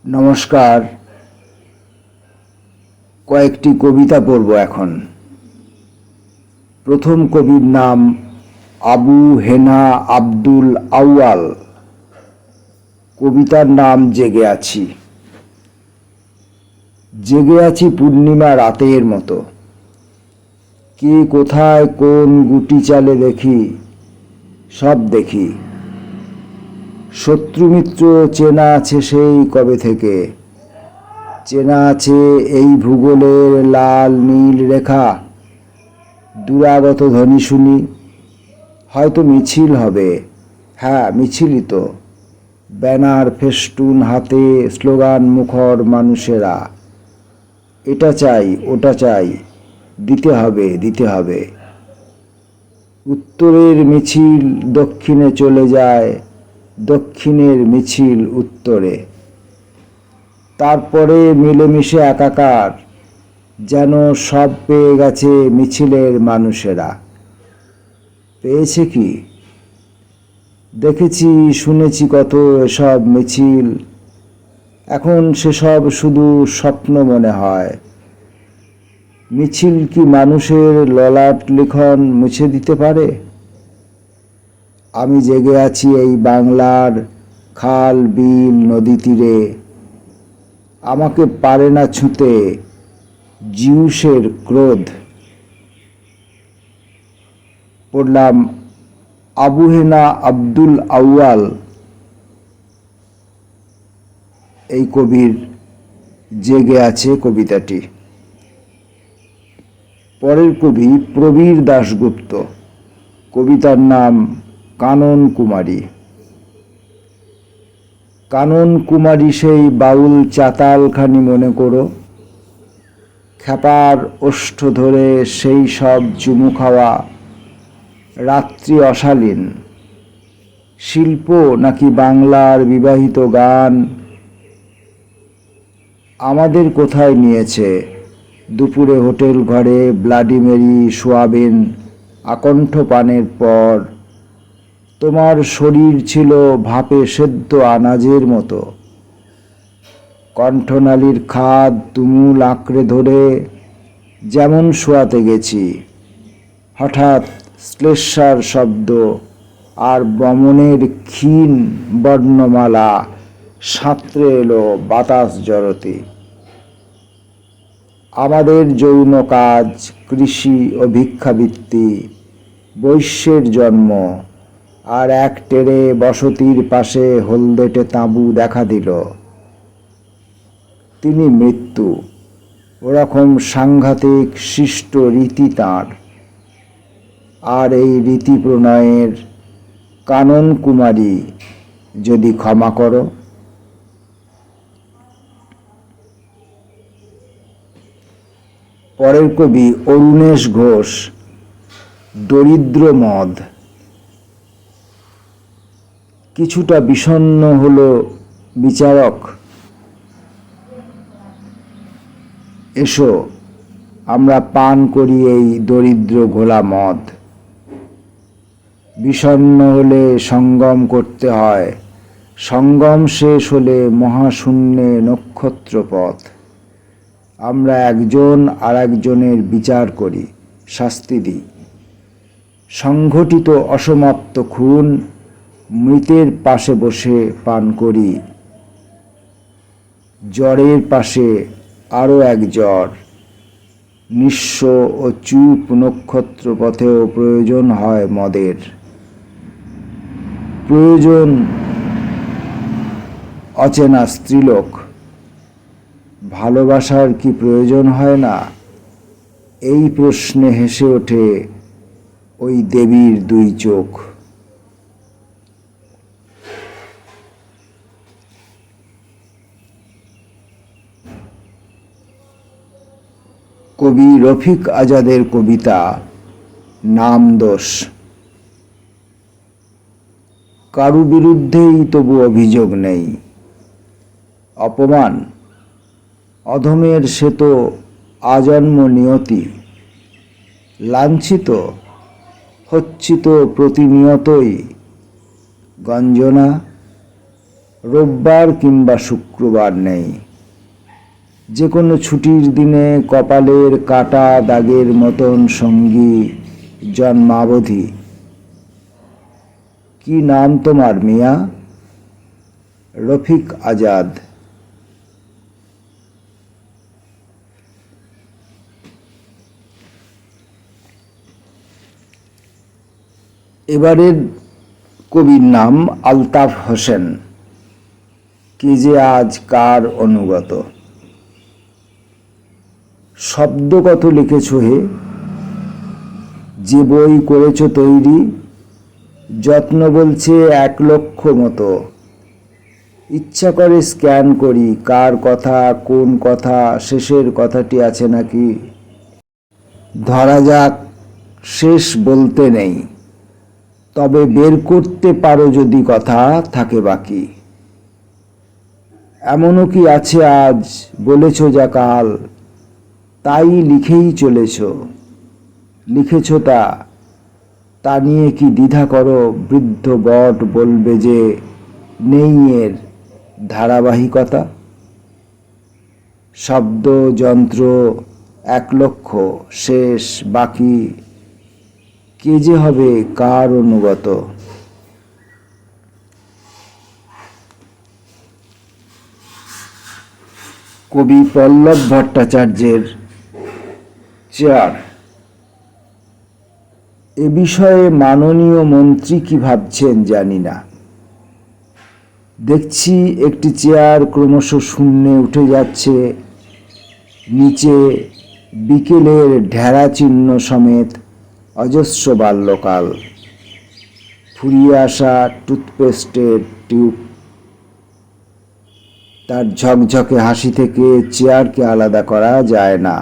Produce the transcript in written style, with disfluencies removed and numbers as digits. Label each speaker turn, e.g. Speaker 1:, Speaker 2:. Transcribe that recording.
Speaker 1: নমস্কার। কয়েকটি কবিতা পড়ব এখন। প্রথম কবির নাম আবু হেনা আব্দুল আউয়াল। কবিতার নাম জেগে আছি। জেগে আছি পূর্ণিমা রাতের মতো, কে কোথায় কোন গুটি চালে দেখি, সব দেখি। শত্রু মিত্র চেনা আছে সেই কবে থেকে, চেনা আছে এই ভূগোলের লাল নীল রেখা। দুরাগত ধ্বনি শুনি, হয়তো মিছিল হবে। হ্যাঁ, মিছিলই তো। ব্যানার ফেস্টুন হাতে, স্লোগান মুখর মানুষেরা, এটা চাই ওটা চাই, দিতে হবে দিতে হবে। উত্তরের মিছিল দক্ষিণে চলে যায়, দক্ষিণের মিছিল উত্তরে। তারপরে মিলেমিশে একাকার, যেন সব পেয়ে গেছে মিছিলের মানুষেরা। পেয়েছে কি? দেখেছি শুনেছি কত এসব মিছিল, এখন সেসব শুধু স্বপ্ন মনে হয়। মিছিল কি মানুষের ললাট লিখন মুছে দিতে পারে? আমি জেগে আছি এই বাংলার খাল বিল নদী তীরে, আমাকে পারে না ছুঁতে জিউসের ক্রোধ। পড়লাম আবু হেনা আব্দুল আউয়াল, এই কবির জেগে আছে কবিতাটি। পরের কবি প্রবীর দাশগুপ্ত। কবিতার নাম কানন কুমারী। কানন কুমারী সেই বাউল চাতালখানি মনে করো, খ্যাপার ওষ্ঠ ধরে সেই সব চুমু খাওয়া, রাত্রি অশালীন। শিল্প নাকি বাংলার বিবাহিত গান, আমাদের কোথায় নিয়েছে? দুপুরে হোটেল ঘরে ব্লাডি মেরি সোয়াবিন আকণ্ঠ পানের পর তোমার শরীর ছিল ভাপে সেদ্ধ আনাজের মতো। কণ্ঠনালীর খাদ তুমুল আঁকড়ে ধরে যেমন শোয়াতে গেছি, হঠাৎ শ্লেষার শব্দ আর বমনের ক্ষীণ বর্ণমালা সাঁতরে এলো বাতাস জড়তে। আমাদের যৌন কাজ, কৃষি ও ভিক্ষাবৃত্তি, বৈশ্যের জন্ম, আর এক টেরে বসতির পাশে হলদেটে তাঁবু দেখা দিল। তিনি মৃত্যু, ওরকম সাংঘাতিক শিষ্ট রীতি তাঁর। আর এই রীতি প্রণয়ের কানন কুমারী যদি ক্ষমা করো। পরের কবি অরুণেশ ঘোষ। দরিদ্র মদ। কিছুটা বিষণ্ণ হলো বিচারক, এসো আমরা পান করি এই দরিদ্র ঘোলা মদ। বিষণ্ণ হলে সঙ্গম করতে হয়, সঙ্গম শেষ হলে মহাশূন্যে নক্ষত্রপথ। আমরা একজন আর একজনের বিচার করি, শাস্তি দিই। সংঘটিত অসমাপ্ত খুন, মৃতের পাশে বসে পান করি। জ্বরের পাশে আরও এক জ্বর, নিঃস্ব ও চুপ নক্ষত্রপথেও প্রয়োজন হয় মদের। প্রয়োজন অচেনা স্ত্রীলোক। ভালোবাসার কি প্রয়োজন হয় না? এই প্রশ্নে হেসে ওঠে ওই দেবীর দুই চোখ। কবি রফিক আজাদের কবিতা নাম দোষ। কারু বিরুদ্ধেই তবু অভিযোগ নেই, অপমান অধমের সে তো আজন্ম নিয়তি। লাঞ্ছিত হচ্ছি তো প্রতিনিয়তই, গঞ্জনা রোববার কিংবা শুক্রবার নেই। যে কোনো ছুটির দিনে কপালের কাটা দাগের মতন সঙ্গী জন্মাবধি। কি নাম তোমার মিয়া? রফিক আজাদ। এবারের কবির নাম আলতাফ হোসেন। কে যে আজ কার অনুগত। শব্দ কত লিখেছ হে, যে বই করেছ তৈরি, যত্ন বলছে 1,00,000 মতো। ইচ্ছা করে স্ক্যান করি কার কথা কোন কথা, শেষের কথাটি আছে নাকি। ধরা যাক শেষ বলতে নেই, তবে বের করতে পারো যদি কথা থাকে বাকি। এমনও কি আছে আজ বলেছ যা কাল, তাই লিখেই চলেছ। লিখেছটা তা নিয়ে কি দ্বিধা করো, বৃদ্ধ বট বলবে যে নেই এর ধারাবাহিকতা। শব্দ যন্ত্র 1,00,000, শেষ বাকি, কে যে হবে কার অনুগত। কবি পল্লব ভট্টাচার্যের চেয়ার। এ বিষয়ে মাননীয় মন্ত্রী কি ভাবছেন জানি না। দেখছি একটি চেয়ার ক্রমশ শূন্যে উঠে যাচ্ছে, নিচে বিকেলের ঢেরা চিহ্ন সমেত অজস্র বাল্যকাল। ফুরিয়ে আসা টুথপেস্টের টিউব। তার ঝকঝকে হাসি থেকে চেয়ারকে আলাদা করা যায় না।